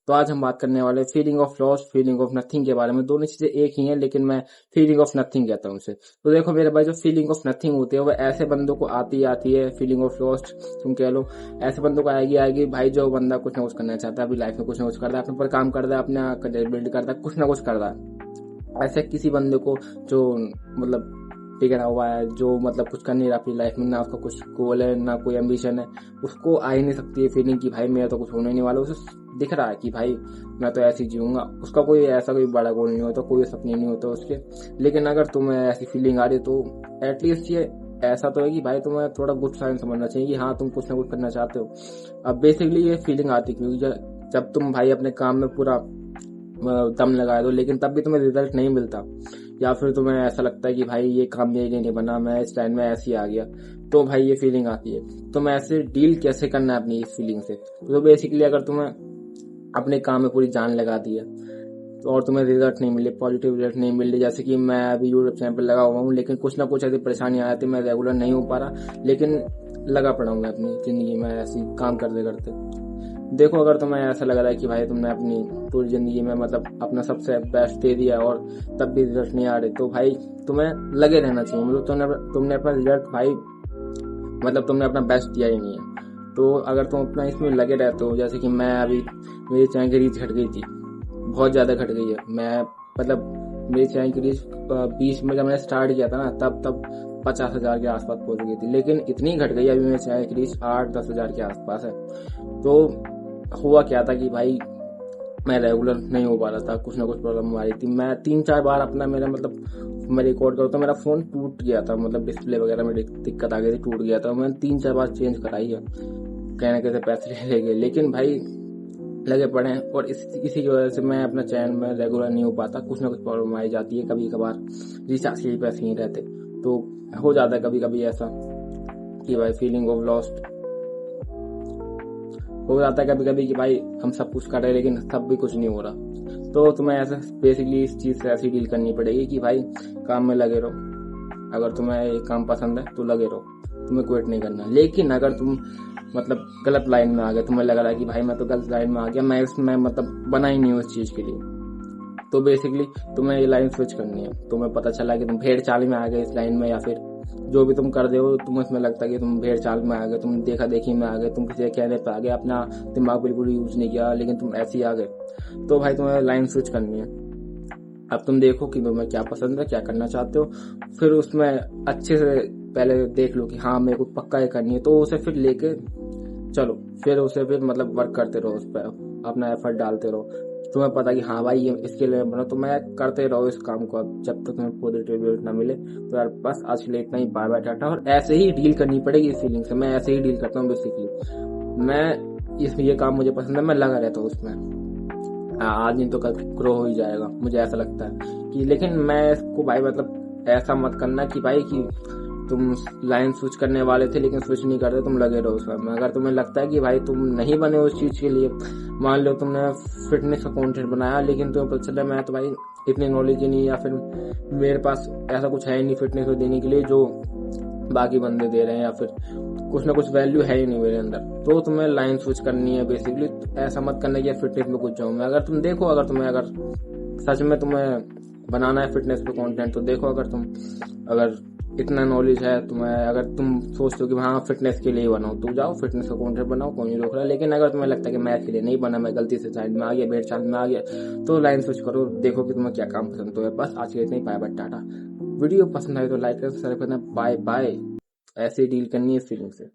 तो आज हम बात करने वाले feeling of loss, feeling of nothing के बारे में। दोनों चीजें एक ही हैं, लेकिन मैं फीलिंग ऑफ नथिंग कहता हूँ उसे। तो देखो मेरे भाई, जो फीलिंग ऑफ नथिंग होती है वो ऐसे बंदों को आती है। फीलिंग ऑफ लॉस्ट तुम कह लो, ऐसे बंदों को आएगी भाई, जो बंदा कुछ ना कुछ करना चाहता है, अभी लाइफ में कुछ ना कुछ करता है, अपने ऊपर काम करता है, अपना करियर बिल्ड करता है, कुछ ना कुछ करता है। ऐसे किसी बंदे को जो मतलब बिगड़ा हुआ है, जो मतलब कुछ कर नहीं रहा अपनी लाइफ में, ना उसका कुछ गोल है, ना कोई एम्बिशन है, उसको आ ही नहीं सकती है फीलिंग कि भाई मेरा तो कुछ होने नहीं वाला। उसे दिख रहा है कि भाई मैं तो ऐसे ही जीऊंगा, उसका कोई ऐसा कोई बड़ा गोल नहीं होता, कोई सपने नहीं होता उसके। लेकिन अगर तुम्हें ऐसी फीलिंग आ रही तो एटलीस्ट ये ऐसा तो है कि भाई तुम्हें थोड़ा गुड साइन समझना चाहिए कि हाँ तुम कुछ ना कुछ करना चाहते हो। अब बेसिकली ये फीलिंग आती है क्योंकि जब तुम भाई अपने काम में पूरा दम लगा दो, लेकिन तब भी तुम्हें रिजल्ट नहीं मिलता, या फिर तुम्हें ऐसा लगता है कि भाई ये काम मेरे लिए नहीं बना, मैं इस लाइन में ऐसे ही आ गया, तो भाई ये फीलिंग आती है। तो मैं ऐसे डील कैसे करना है अपनी इस फीलिंग से? तो बेसिकली अगर तुम्हें अपने काम में पूरी जान लगा दी है तो और तुम्हें रिजल्ट नहीं मिले, पॉजिटिव रिजल्ट नहीं मिले, जैसे कि मैं अभी यूट्यूब चैनल पर लगा हुआ हूँ, लेकिन कुछ ना कुछ ऐसी परेशानी आ जाती, मैं रेगुलर नहीं हो पा रहा, लेकिन लगा पड़ा हूँ मैं अपनी जिंदगी में ऐसी काम करते करते। देखो अगर तुम्हें ऐसा लग रहा है कि भाई तुमने अपनी पूरी जिंदगी में मतलब अपना सबसे बेस्ट दे दिया और तब भी रिजल्ट नहीं आ रहे, तो भाई तुम्हें लगे रहना चाहिए। मतलब तुमने अपना रिजल्ट भाई मतलब तुमने अपना बेस्ट दिया ही नहीं है। तो अगर तुम अपना इसमें लगे रहते हो, जैसे कि मैं अभी मेरी चैनल की रीच घट गई थी, बहुत ज्यादा घट गई है। मैं मतलब मेरी चैनल की रीच 20 में जब मैंने स्टार्ट किया था ना, तब 50,000 के आसपास पहुंच गई थी, लेकिन इतनी घट गई अभी मेरी चैनल की रीच 8-10 हजार के आसपास है। तो हुआ क्या था कि भाई मैं रेगुलर नहीं हो पा रहा था, कुछ ना कुछ प्रॉब्लम आ रही थी। मैं 3-4 बार अपना मेरा मतलब मैं रिकॉर्ड करूँ तो मेरा फोन टूट गया था, मतलब डिस्प्ले वगैरह में दिक्कत आ गई थी, टूट गया था। मैंने 3-4 बार चेंज कराई है, कहने कैसे पैसे ले गए, लेकिन भाई लगे पड़े हैं। और इसी की वजह से मैं अपना चैनल में रेगुलर नहीं हो पाता, कुछ ना कुछ प्रॉब्लम आई जाती है। कभी कभार रिचार्ज के पैसे नहीं रहते, तो हो जाता है कभी कभी ऐसा कि भाई फीलिंग ऑफ लॉस्ट हो जाता है कभी कभी कि भाई हम सब कुछ कर रहे हैं लेकिन सब भी कुछ नहीं हो रहा। तो तुम्हें ऐसे बेसिकली इस चीज से ऐसी डील करनी पड़ेगी कि भाई काम में लगे रहो। अगर तुम्हें ये काम पसंद है तो लगे रहो, तुम्हें क्विट नहीं करना। लेकिन अगर तुम मतलब गलत लाइन में आ गए, तुम्हें लग रहा है कि भाई मैं तो गलत लाइन में आ गया, मैं इसमें मतलब बना ही नहीं हूँ इस चीज के लिए, तो बेसिकली तुम्हें ये लाइन स्विच करनी है। तुम्हें पता चला कि तुम भेड़ चाल में आ गए इस लाइन में, या फिर जो भी तुम कर रहे हो तुम इसमें लगता है कि तुम भेड़ चाल में आ गए, तुम देखा देखी में आ गए, तुम किसी के कहने पे आ गए, अपना दिमाग बिल्कुल यूज नहीं किया, लेकिन तुम ऐसे ही आ गए, तो भाई तुम्हें लाइन स्विच करनी है। अब तुम देखो कि तुम्हें क्या पसंद है, क्या करना चाहते हो, फिर उसमें अच्छे से पहले देख लो कि हाँ मेरे को पक्का ये करनी है, तो उसे फिर लेके चलो, फिर उसे फिर मतलब वर्क करते रहो, उस पर अपना एफर्ट डालते रहो। तुम्हें पता कि हाँ भाई ये इसके लिए बना, तो मैं करते रहो इस काम को, अब जब तक तुम्हें पॉजिटिव रिजल्ट ना मिले। तो यार बस आज के लिए इतना ही, बाय बाय टाटा। और ऐसे ही डील करनी पड़ेगी इस फीलिंग से, मैं ऐसे ही डील करता हूँ बेसिकली। मैं ये काम मुझे पसंद है, मैं लगा रहता हूँ उसमें, आज नहीं तो कल ग्रो हो ही जाएगा, मुझे ऐसा लगता है कि। लेकिन मैं इसको भाई मतलब ऐसा मत करना कि भाई कि तुम लाइन स्विच करने वाले थे लेकिन स्विच नहीं करते, तुम लगे रहो उसमें। अगर तुम्हें लगता है कि भाई तुम नहीं बने उस चीज के लिए, मान लो तुमने फिटनेस का कंटेंट बनाया लेकिन तुम्हें पता चला मैं तो भाई इतनी नॉलेज ही नहीं, या फिर मेरे पास ऐसा कुछ है नहीं फिटनेस को देने के लिए जो बाकी बंदे दे रहे हैं, या फिर कुछ ना कुछ वैल्यू है ही नहीं मेरे अंदर, तो तुम्हें लाइन स्विच करनी है बेसिकली। ऐसा मत करना कि फिटनेस में कुछ जाऊँ मैं। अगर तुम देखो, अगर सच में तुम्हें बनाना है फिटनेस पे कंटेंट, तो देखो अगर इतना नॉलेज है तुम्हें, अगर तुम सोचते हो कि हाँ फिटनेस के लिए बनाओ, तो जाओ फिटनेस का कंटेंट बनाओ, कोई नहीं रोक रहा। लेकिन अगर तुम्हें लगता है कि मैं इसके लिए नहीं बना, मैं गलती से साइड में आ गया, भेड़ चाल में आ गया, तो लाइन स्विच करो, देखो कि तुम्हें क्या काम पसंद तो है। बस आज के इतना ही, बाय बाय टाटा। वीडियो पसंद आए तो लाइक कर, सब्सक्राइब करना, बाय बाय। ऐसे डील करनी है इस फीलिंग से।